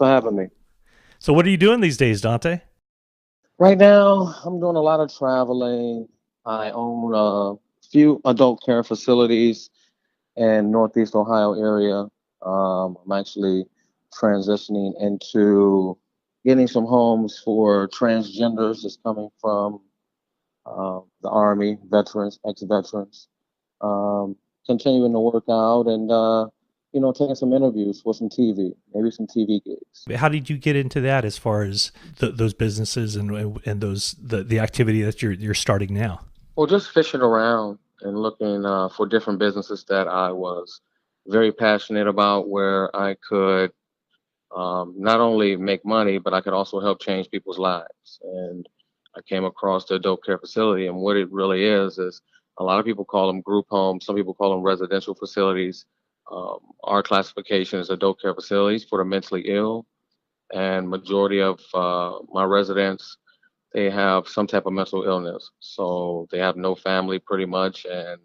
for having me. So what are you doing these days, Dante? Right now, I'm doing a lot of traveling. I own a few adult care facilities in Northeast Ohio area. I'm actually transitioning into getting some homes for transgenders that's coming from the Army, veterans, ex-veterans. Continuing to work out and taking some interviews for some TV, maybe some TV gigs. How did you get into that as far as those businesses and those the activity that you're starting now? Well, just fishing around and looking for different businesses that I was very passionate about, where I could not only make money, but I could also help change people's lives. And I came across the adult care facility, and what it really is a lot of people call them group homes, some people call them residential facilities. Our classification is adult care facilities for the mentally ill, and majority of my residents, they have some type of mental illness. So they have no family pretty much, and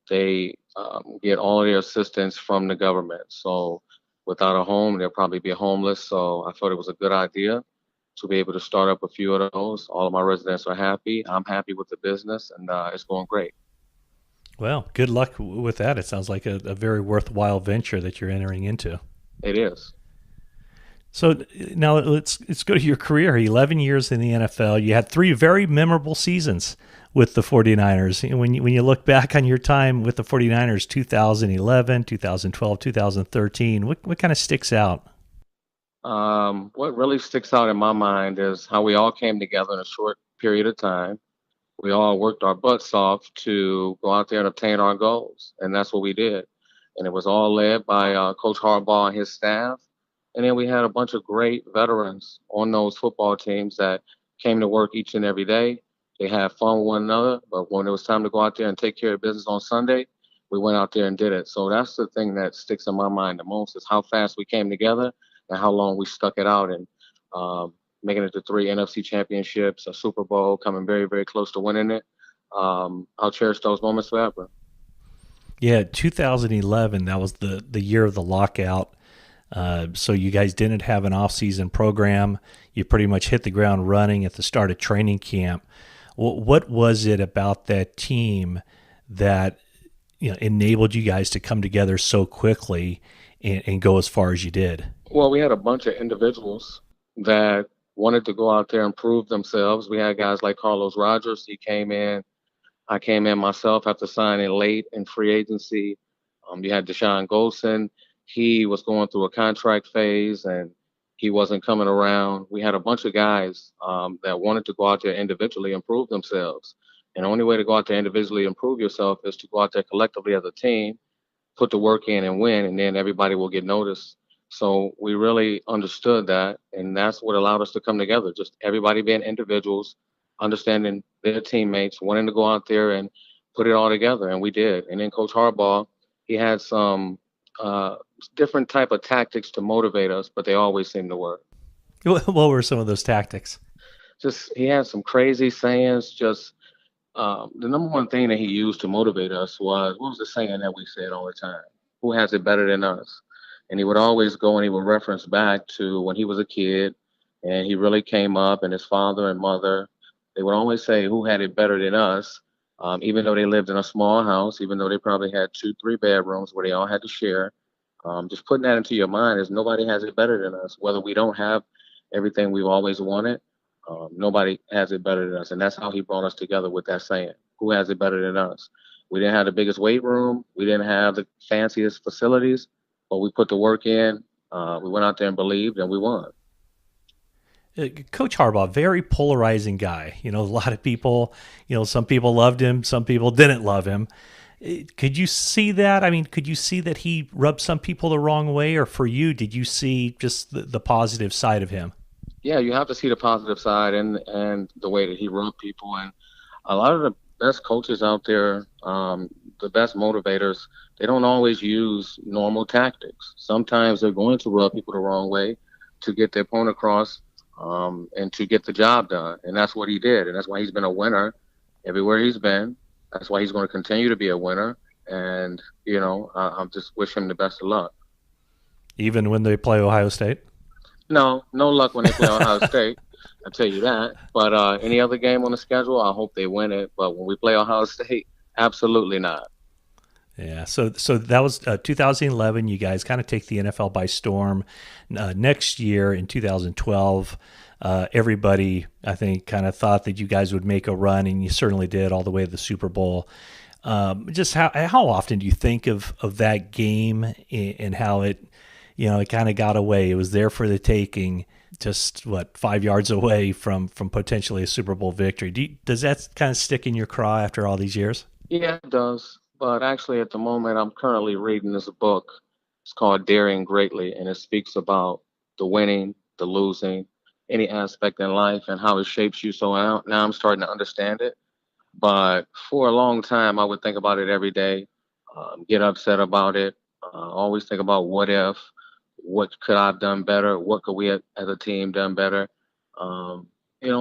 they get all of their assistance from the government. So without a home, they'll probably be homeless. So I thought it was a good idea to be able to start up a few of those. All of my residents are happy. I'm happy with the business, and it's going great. Well, good luck with that. It sounds like a very worthwhile venture that you're entering into. It is. So now let's go to your career. 11 years in the NFL. You had three very memorable seasons with the 49ers. And when you look back on your time with the 49ers, 2011, 2012, 2013, what kind of sticks out? What really sticks out in my mind is how we all came together in a short period of time. We all worked our butts off to go out there and obtain our goals, and that's what we did. And it was all led by Coach Harbaugh and his staff. And then we had a bunch of great veterans on those football teams that came to work each and every day. They had fun with one another, but when it was time to go out there and take care of business on Sunday, we went out there and did it. So that's the thing that sticks in my mind the most is how fast we came together and how long we stuck it out. And making it to three NFC championships, a Super Bowl, coming very, very close to winning it. I'll cherish those moments forever. Yeah, 2011, that was the year of the lockout. So you guys didn't have an off-season program. You pretty much hit the ground running at the start of training camp. What was it about that team that enabled you guys to come together so quickly and go as far as you did? Well, we had a bunch of individuals that wanted to go out there and prove themselves. We had guys like Carlos Rogers. He came in. I came in myself after signing late in free agency. You had Deshaun Goldson. He was going through a contract phase and he wasn't coming around. We had a bunch of guys that wanted to go out there individually and prove themselves. And the only way to go out there individually and prove yourself is to go out there collectively as a team, put the work in and win, and then everybody will get noticed. So we really understood that, and that's what allowed us to come together. Just everybody being individuals, understanding their teammates, wanting to go out there and put it all together, and we did. And then Coach Harbaugh, he had some uh, different type of tactics to motivate us, but they always seemed to work. What were some of those tactics? Just he had some crazy sayings. Just the number one thing that he used to motivate us was what was the saying that we said all the time? Who has it better than us? And he would always go and he would reference back to when he was a kid and he really came up and his father and mother, they would always say who had it better than us, even though they lived in a small house, even though they probably had two, three bedrooms where they all had to share. Just putting that into your mind is nobody has it better than us, whether we don't have everything we've always wanted. Nobody has it better than us. And that's how he brought us together with that saying, who has it better than us? We didn't have the biggest weight room. We didn't have the fanciest facilities, but we put the work in. We went out there and believed, and we won. Coach Harbaugh, very polarizing guy. A lot of people, some people loved him, some people didn't love him. Could you see that? I mean, could you see that he rubbed some people the wrong way, or for you, did you see just the positive side of him? Yeah, you have to see the positive side and the way that he run people. And a lot of the best coaches out there, the best motivators, they don't always use normal tactics. Sometimes they're going to rub people the wrong way to get their point across and to get the job done. And that's what he did. And that's why he's been a winner everywhere he's been. That's why he's going to continue to be a winner. And, I just wish him the best of luck. Even when they play Ohio State? No, no luck when they play Ohio State. I'll tell you that. But any other game on the schedule, I hope they win it. But when we play Ohio State, absolutely not. Yeah, so that was 2011. You guys kind of take the NFL by storm. Next year in 2012, everybody I think kind of thought that you guys would make a run, and you certainly did all the way to the Super Bowl. Just how often do you think of that game and how it, it kind of got away? It was there for the taking. Just what 5 yards away from potentially a Super Bowl victory. Does that kind of stick in your craw after all these years? Yeah, it does. But actually, at the moment, I'm currently reading this book. It's called Daring Greatly, and it speaks about the winning, the losing, any aspect in life, and how it shapes you. So now I'm starting to understand it. But for a long time, I would think about it every day, get upset about it, always think about what could I have done better, what could we as a team done better. Um,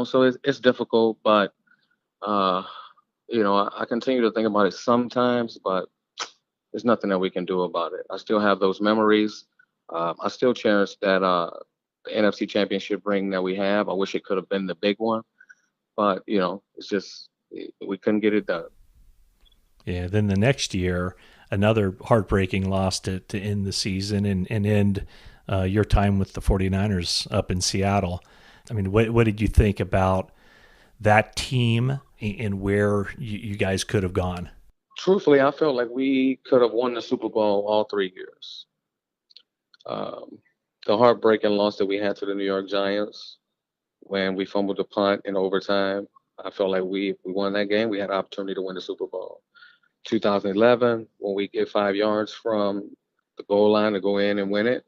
so it's difficult, but uh, I continue to think about it sometimes, but there's nothing that we can do about it. I still have those memories. I still cherish that the NFC Championship ring that we have. I wish it could have been the big one, but it's just we couldn't get it done. Yeah. Then the next year, another heartbreaking loss to end the season and end your time with the 49ers up in Seattle. I mean, what did you think about that team and where you guys could have gone? Truthfully, I felt like we could have won the Super Bowl all 3 years. Um, the heartbreaking loss that we had to the New York Giants when we fumbled the punt in overtime, I felt like we won that game. We had an opportunity to win the Super Bowl. 2011, when we get 5 yards from the goal line to go in and win it,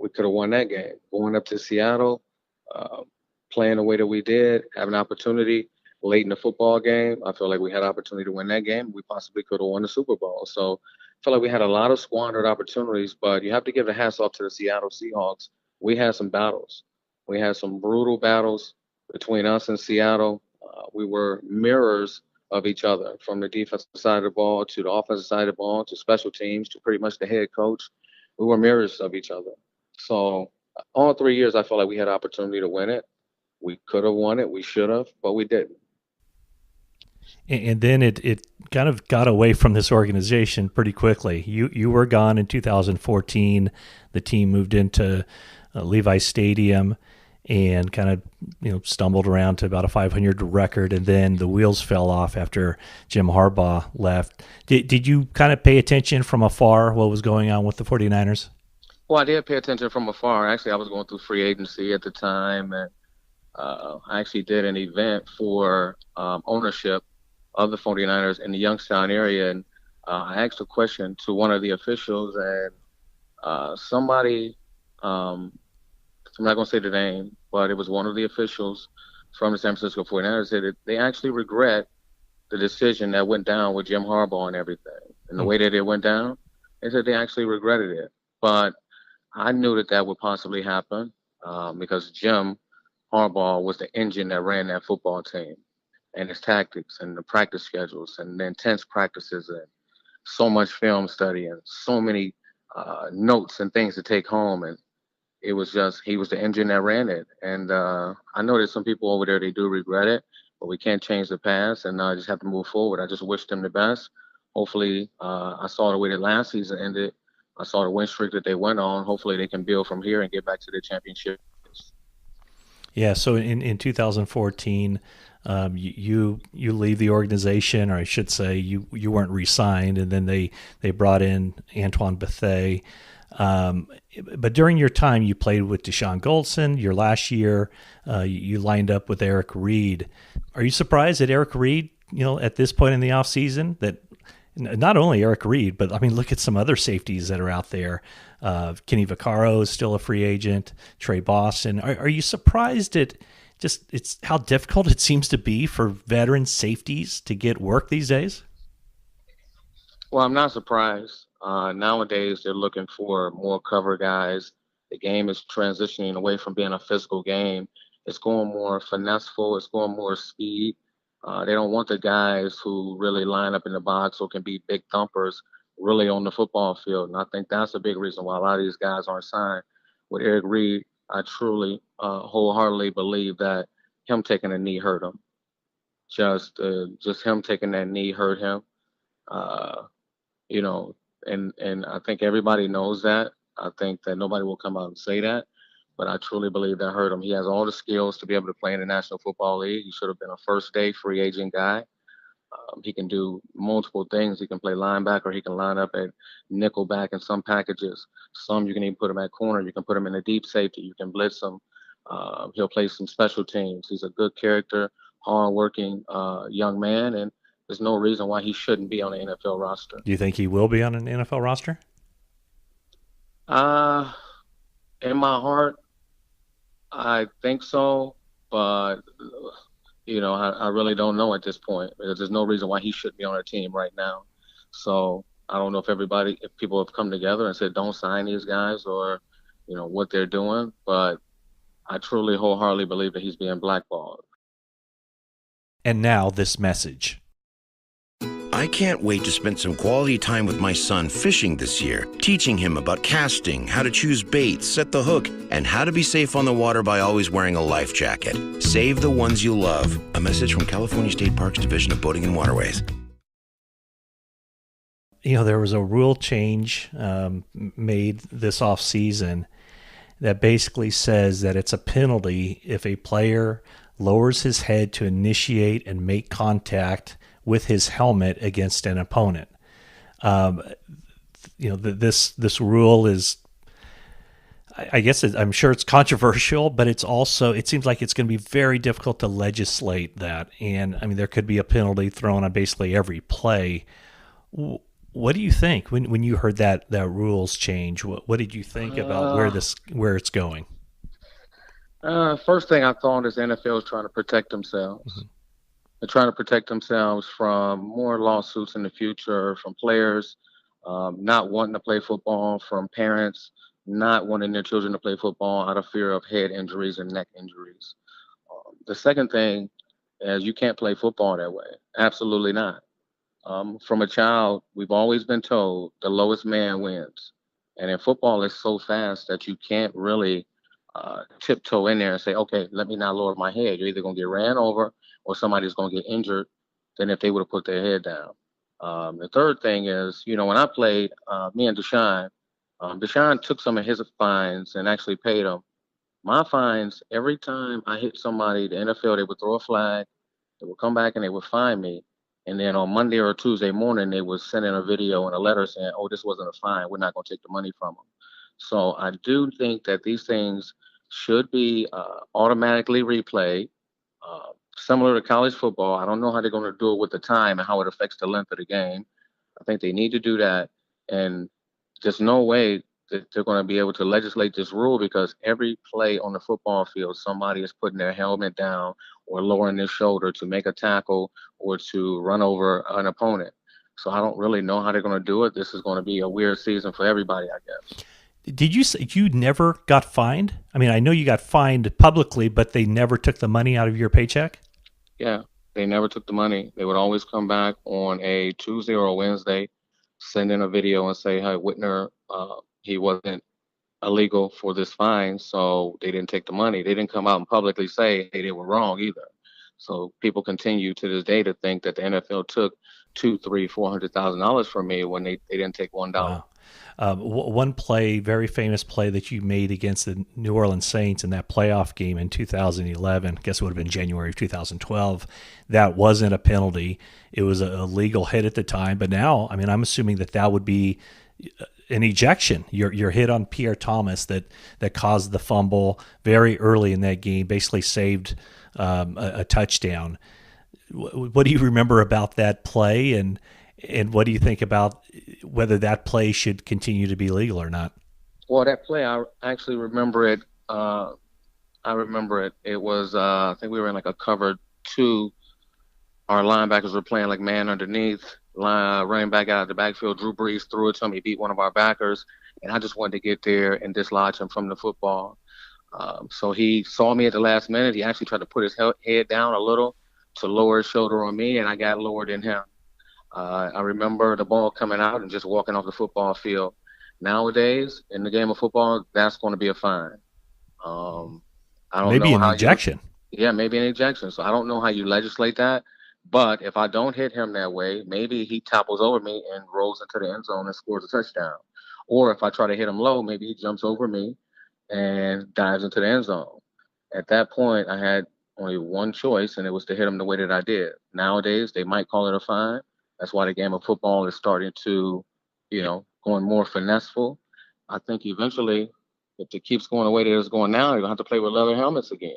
we could have won that game. Going up to Seattle, uh, playing the way that we did, have an opportunity late in the football game. I feel like we had an opportunity to win that game. We possibly could have won the Super Bowl. So I feel like we had a lot of squandered opportunities, but you have to give the hats off to the Seattle Seahawks. We had some battles. We had some brutal battles between us and Seattle. We were mirrors of each other, from the defensive side of the ball to the offensive side of the ball to special teams to pretty much the head coach. We were mirrors of each other. So all 3 years, I felt like we had an opportunity to win it. We could have won it. We should have, but we didn't. And then it kind of got away from this organization pretty quickly. You were gone in 2014. The team moved into Levi Stadium and kind of stumbled around to about a 500 record, and then the wheels fell off after Jim Harbaugh left. Did you kind of pay attention from afar what was going on with the 49ers? Well, I did pay attention from afar. Actually, I was going through free agency at the time, and I actually did an event for ownership of the 49ers in the Youngstown area. And I asked a question to one of the officials, and somebody, um, I'm not going to say the name, but it was one of the officials from the San Francisco 49ers said that they actually regret the decision that went down with Jim Harbaugh and everything. And the Hmm. way that it went down, they said they actually regretted it. But I knew that that would possibly happen because Jim Harbaugh was the engine that ran that football team, and his tactics and the practice schedules and the intense practices and so much film study and so many notes and things to take home. And it was just, he was the engine that ran it. And I know that some people over there, they do regret it, but we can't change the past, and I just have to move forward. I just wish them the best. Hopefully, I saw the way that last season ended. I saw the win streak that they went on. Hopefully, they can build from here and get back to the championship. Yeah, so in 2014, you leave the organization, or I should say, you weren't re-signed, and then they brought in Antoine Bethea. Um, but during your time, you played with Deshaun Goldson. Your last year, you lined up with Eric Reed. Are you surprised that Eric Reed, at this point in the offseason, that not only Eric Reed, but I mean, look at some other safeties that are out there. Kenny Vaccaro is still a free agent. Trey Boston. Are you surprised at just it's how difficult it seems to be for veteran safeties to get work these days? Well, I'm not surprised. Nowadays, they're looking for more cover guys. The game is transitioning away from being a physical game. It's going more finesseful. It's going more speed. They don't want the guys who really line up in the box or can be big thumpers really on the football field. And I think that's a big reason why a lot of these guys aren't signed with Eric Reed. I truly, wholeheartedly believe that him taking a knee hurt him. Just him taking that knee hurt him. Uh, you know, and I think everybody knows that. I think that nobody will come out and say that, but I truly believe that hurt him. He has all the skills to be able to play in the National Football League. He should have been a first day free agent guy. He can do multiple things. He can play linebacker. He can line up at nickel back in some packages. Some you can even put him at corner. You can put him in a deep safety. You can blitz him. He'll play some special teams. He's a good character, hardworking young man, and there's no reason why he shouldn't be on the NFL roster. Do you think he will be on an NFL roster? Uh, in my heart, I think so, but I really don't know at this point because there's no reason why he should be on our team right now. So I don't know if people have come together and said don't sign these guys or, what they're doing, but I truly wholeheartedly believe that he's being blackballed. And now this message. I can't wait to spend some quality time with my son fishing this year, teaching him about casting, how to choose baits, set the hook, and how to be safe on the water by always wearing a life jacket. Save the ones you love. A message from California State Parks Division of Boating and Waterways. There was a rule change made this off season that basically says that it's a penalty if a player lowers his head to initiate and make contact with his helmet against an opponent. This rule is, I guess I'm sure it's controversial, but it seems like it's going to be very difficult to legislate that. And I mean, there could be a penalty thrown on basically every play. What do you think when you heard that rules change? What did you think about where it's going? First thing I thought is the NFL is trying to protect themselves. Mm-hmm. They're trying to protect themselves from more lawsuits in the future, from players not wanting to play football, from parents not wanting their children to play football out of fear of head injuries and neck injuries. The second thing is you can't play football that way. Absolutely not. From a child, we've always been told the lowest man wins. And in football, it's so fast that you can't really tiptoe in there and say, okay, let me not lower my head. You're either going to get ran over or somebody's going to get injured than if they would have put their head down. The third thing is, when I played, me and Deshaun took some of his fines and actually paid them. My fines, every time I hit somebody, the NFL, they would throw a flag, they would come back and they would fine me. And then on Monday or Tuesday morning, they would send in a video and a letter saying, oh, this wasn't a fine. We're not going to take the money from them. So I do think that these things should be automatically replayed. Similar to college football, I don't know how they're going to do it with the time and how it affects the length of the game. I think they need to do that. And there's no way that they're going to be able to legislate this rule because every play on the football field, somebody is putting their helmet down or lowering their shoulder to make a tackle or to run over an opponent. So I don't really know how they're going to do it. This is going to be a weird season for everybody, I guess. Did you say you never got fined? I mean, I know you got fined publicly, but they never took the money out of your paycheck? Yeah, they never took the money. They would always come back on a Tuesday or a Wednesday, send in a video and say, hey, Whitner, he wasn't illegal for this fine, so they didn't take the money. They didn't come out and publicly say, hey, they were wrong either. So people continue to this day to think that the NFL took $200,000, $300,000, $400,000 from me when they didn't take $1. Wow. One play, very famous play that you made against the New Orleans Saints in that playoff game in 2011, I guess it would have been January of 2012, that wasn't a penalty. It was a legal hit at the time. But now, I mean, I'm assuming that would be an ejection. Your hit on Pierre Thomas that caused the fumble very early in that game, basically saved a touchdown. What do you remember about that play, and what do you think about whether that play should continue to be legal or not? Well, that play, I actually remember it. I remember it. It was, I think we were in like a cover 2. Our linebackers were playing like man underneath. Running back out of the backfield, Drew Brees threw it to him. He beat one of our backers, and I just wanted to get there and dislodge him from the football. So he saw me at the last minute. He actually tried to put his head down a little to lower his shoulder on me, and I got lower than him. I remember the ball coming out and just walking off the football field. Nowadays, in the game of football, that's going to be a fine. Um, I don't Maybe know an how you, injection. yeah, maybe an ejection. So I don't know how you legislate that. But if I don't hit him that way, maybe he topples over me and rolls into the end zone and scores a touchdown. Or if I try to hit him low, maybe he jumps over me and dives into the end zone. At that point, I had only one choice, and it was to hit him the way that I did. Nowadays, they might call it a fine. That's why the game of football is starting to, going more finesseful. I think eventually, if it keeps going the way that it's going now, they're going to have to play with leather helmets again.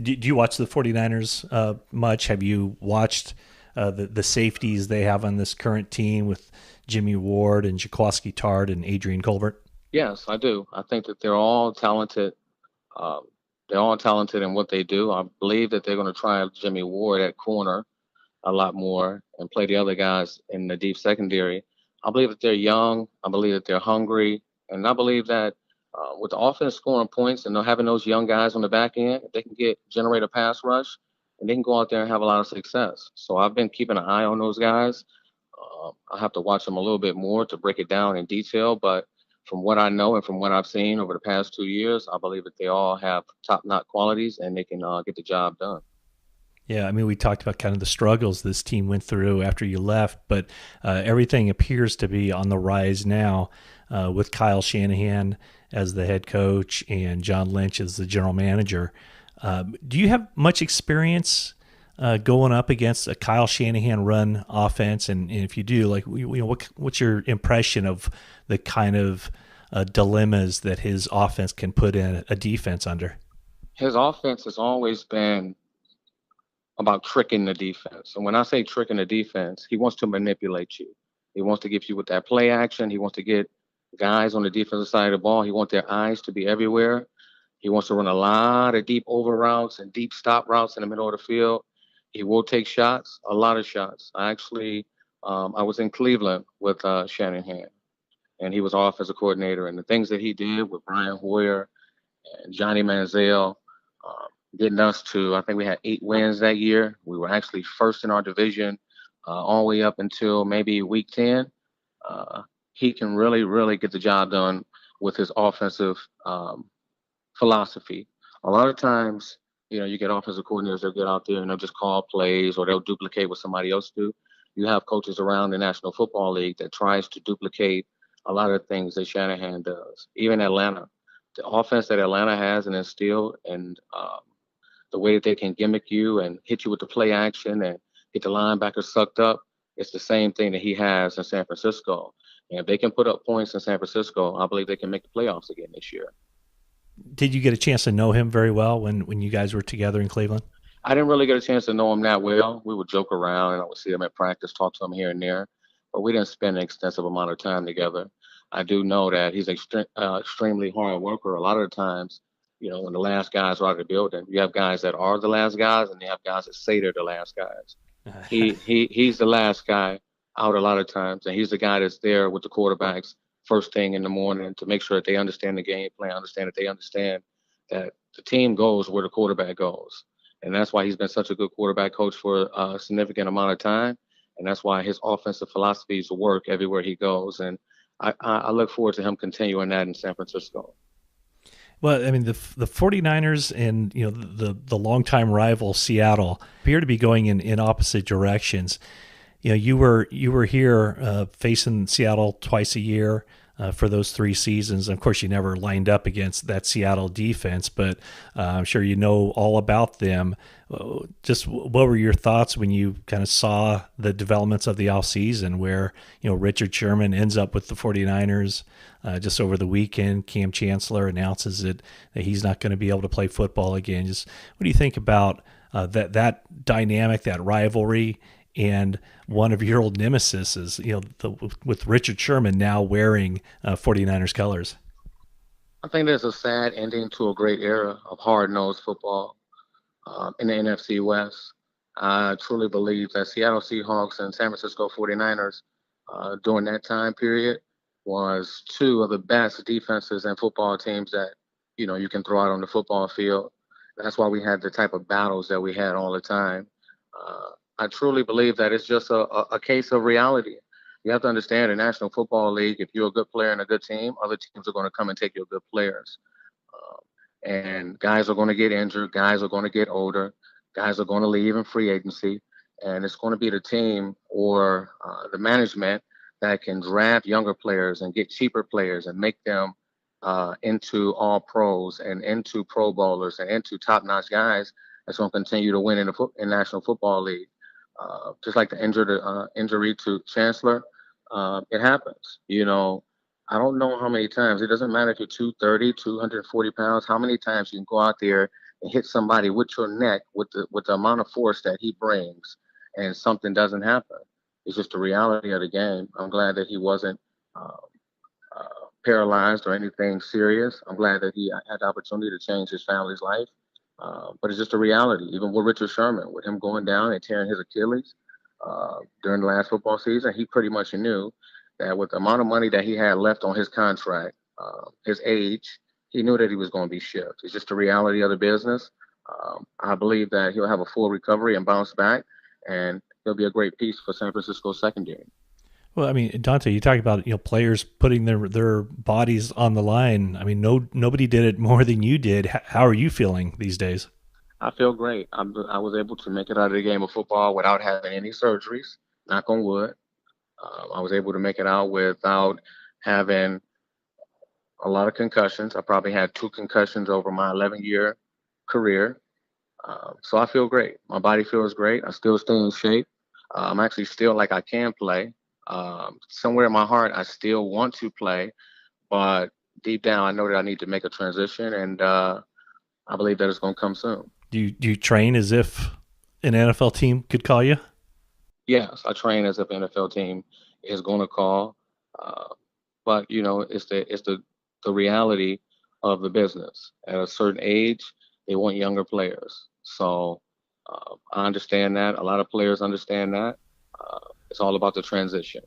Do you watch the 49ers much? Have you watched the safeties they have on this current team with Jimmy Ward and Jaquaski Tard and Adrian Colbert? Yes, I do. I think that they're all talented. Um, they're all talented in what they do. I believe that they're going to try Jimmy Ward at corner a lot more and play the other guys in the deep secondary. I believe that they're young. I believe that they're hungry, and I believe that with the offense scoring points and having those young guys on the back end, they can generate a pass rush, and they can go out there and have a lot of success. So I've been keeping an eye on those guys. I have to watch them a little bit more to break it down in detail, but from what I know and from what I've seen over the past 2 years, I believe that they all have top-notch qualities and they can get the job done. Yeah, I mean, we talked about kind of the struggles this team went through after you left, but everything appears to be on the rise now with Kyle Shanahan as the head coach and John Lynch as the general manager. Do you have much experience going up against a Kyle Shanahan run offense? And if you do, like, what's your impression of the kind of dilemmas that his offense can put in a defense under? His offense has always been about tricking the defense. And when I say tricking the defense, he wants to manipulate you. He wants to give you with that play action. He wants to get guys on the defensive side of the ball. He wants their eyes to be everywhere. He wants to run a lot of deep over routes and deep stop routes in the middle of the field. He will take shots, a lot of shots. I was in Cleveland with Shanahan, and he was offensive coordinator. And the things that he did with Brian Hoyer and Johnny Manziel, um, getting us to, I think we had 8 wins that year. We were actually first in our division all the way up until maybe week 10. Uh, he can really, really get the job done with his offensive philosophy. A lot of times, you get offensive coordinators that get out there and they'll just call plays or they'll duplicate what somebody else do. You have coaches around the National Football League that tries to duplicate a lot of things that Shanahan does. Even Atlanta, the offense that Atlanta has and instilled, and the way that they can gimmick you and hit you with the play action and get the linebacker sucked up, it's the same thing that he has in San Francisco. And if they can put up points in San Francisco, I believe they can make the playoffs again this year. Did you get a chance to know him very well when you guys were together in Cleveland? I didn't really get a chance to know him that well. We would joke around and I would see him at practice, talk to him here and there, but we didn't spend an extensive amount of time together. I do know that he's extremely hard worker. A lot of the times, when the last guys are out of the building, you have guys that are the last guys and you have guys that say they're the last guys. He's the last guy out a lot of times, and he's the guy that's there with the quarterbacks first thing in the morning to make sure that they understand the game plan, understand that they understand that the team goes where the quarterback goes. And that's why he's been such a good quarterback coach for a significant amount of time. And that's why his offensive philosophies work everywhere he goes. And I look forward to him continuing that in San Francisco. Well, I mean, the 49ers and the longtime rival Seattle appear to be going in opposite directions. You were here facing Seattle twice a year for those 3 seasons. Of course, you never lined up against that Seattle defense, but I'm sure you know all about them. Just what were your thoughts when you kind of saw the developments of the offseason where, Richard Sherman ends up with the 49ers just over the weekend? Cam Chancellor announces that he's not going to be able to play football again. Just what do you think about that dynamic, that rivalry, and one of your old nemesis is, with Richard Sherman now wearing 49ers colors? I think there's a sad ending to a great era of hard-nosed football in the NFC West. I truly believe that Seattle Seahawks and San Francisco 49ers during that time period was two of the best defenses and football teams that, you can throw out on the football field. That's why we had the type of battles that we had all the time. I truly believe that it's just a case of reality. You have to understand the National Football League, if you're a good player and a good team, other teams are going to come and take your good players. and guys are going to get injured, guys are going to get older, guys are going to leave in free agency, and it's going to be the team or the management that can draft younger players and get cheaper players and make them into all pros and into pro bowlers and into top-notch guys that's going to continue to win in the National Football League. Just like the injury to Chancellor, it happens. I don't know how many times. It doesn't matter if you're 230, 240 pounds. How many times you can go out there and hit somebody with your neck with the amount of force that he brings, and something doesn't happen. It's just the reality of the game. I'm glad that he wasn't uh, paralyzed or anything serious. I'm glad that he had the opportunity to change his family's life. But it's just a reality. Even with Richard Sherman, with him going down and tearing his Achilles during the last football season, he pretty much knew that with the amount of money that he had left on his contract, his age, he knew that he was going to be shipped. It's just the reality of the business. I believe that he'll have a full recovery and bounce back, and he'll be a great piece for San Francisco secondary. Well, I mean, Donte, you talk about players putting their bodies on the line. I mean, nobody did it more than you did. How are you feeling these days? I feel great. I was able to make it out of the game of football without having any surgeries. Knock on wood. I was able to make it out without having a lot of concussions. I probably had two concussions over my 11-year career. So I feel great. My body feels great. I still stay in shape. I'm actually still like I can play. Somewhere in my heart, I still want to play, but deep down, I know that I need to make a transition, and I believe that it's going to come soon. Do you train as if an NFL team could call you? Yes, I train as if an NFL team is going to call, uh, but it's the reality of the business. At a certain age, they want younger players. So I understand that. A lot of players understand that. It's all about the transition.